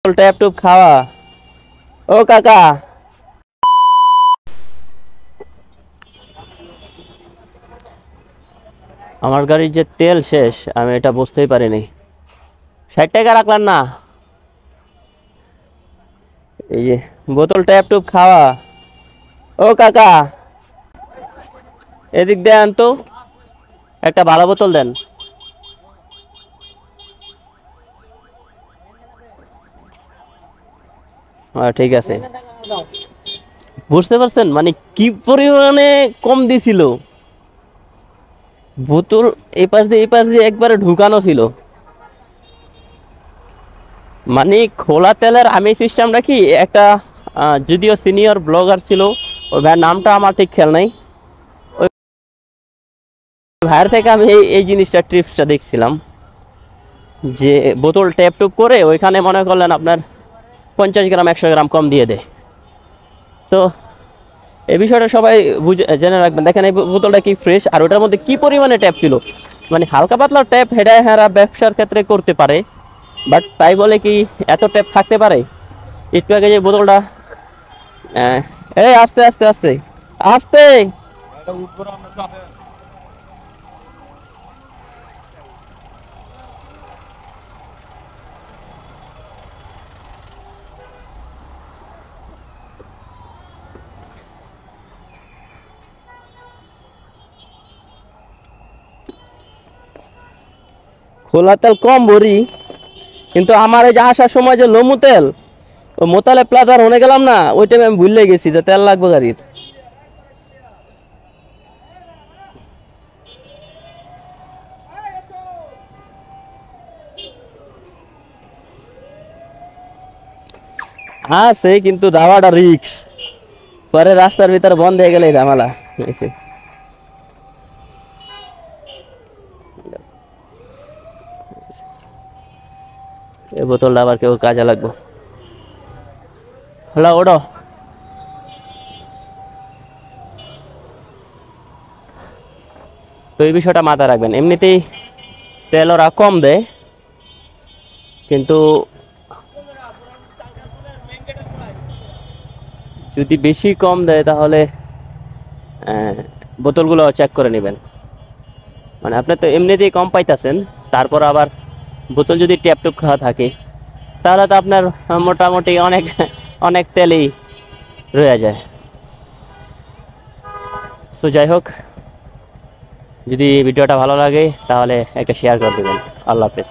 Tap টুপ খাওয়া। ও কাকা, আমার গাড়ির যে তেল শেষ, আমি এটা বুঝতেই পারিনি। 60 টাকা রাখলাম না? এই যে বোতল ট্যাপ টুপ খাওয়া। ও কাকা, এদিক দেন তো, একটা ভালো বোতল দেন। ঠিক আছে, বুঝতে পারছেন মানে কি পরিমাণে কম দিছিল। বোতল এই পাশ দিয়ে একবারে ঢুকানো ছিল। মানে খোলা তেলের আমি সিস্টেমটা কি একটা যদিও সিনিয়র ব্লগার ছিল, ওই ভাইয়ের নামটা আমার ঠিক খেয়াল নাই। ওই ভাইয়ের থেকে আমি এই জিনিসটা ট্রিপসটা দেখছিলাম যে বোতল ট্যাপ টুপ করে ওইখানে মনে করলেন আপনার 50 গ্রাম 100 গ্রাম কম দিয়ে দেয়। তো এই বিষয়টা সবাই জেনে রাখবেন। দেখেন এই বোতলটা কি ফ্রেশ, আর ওটার মধ্যে কি পরিমাণে ট্যাপ ছিল। মানে হালকা পাতলা ট্যাপ হেডায় হেরা ব্যবসার ক্ষেত্রে করতে পারে, বাট তাই বলে কি এত ট্যাপ থাকতে পারে? একটু আগে যে বোতলটা, এই আস্তে আস্তে আস্তে আস্তে, খোলা তেল কম ভরি, কিন্তু আমার এই যে আসার সময় যে লমু তেল, ও মোতালে প্লাজার হয়ে গেলাম না, ওই টাইমে আমি ভুলে গেছি যে তেল লাগবে গাড়ির। আছে কিন্তু দাওয়াটা রিক্স, পরে রাস্তার ভিতরে বন্ধ হয়ে গেলে ঝামেলা হয়েছে। এই বোতলটা আবার কেউ কাজে লাগবো। হলো ওডো। তো এই বিষয়টা মাথায় রাখবেন। এমনিতেই তেল ওরা কম দেয়, কিন্তু যদি বেশি কম দেয় তাহলে বোতলগুলো চেক করে নেবেন। মানে আপনি তো এমনিতেই কম পাইতেছেন, তারপর আবার বোতল যদি ট্যাপ টুপ খাওয়া থাকে, তাহলে তো আপনার মোটামুটি অনেক অনেক তেলই রয়ে যায়। সো যাই হোক, যদি ভিডিওটা ভালো লাগে তাহলে একটা শেয়ার করে দেবেন। আল্লাহ হাফেজ।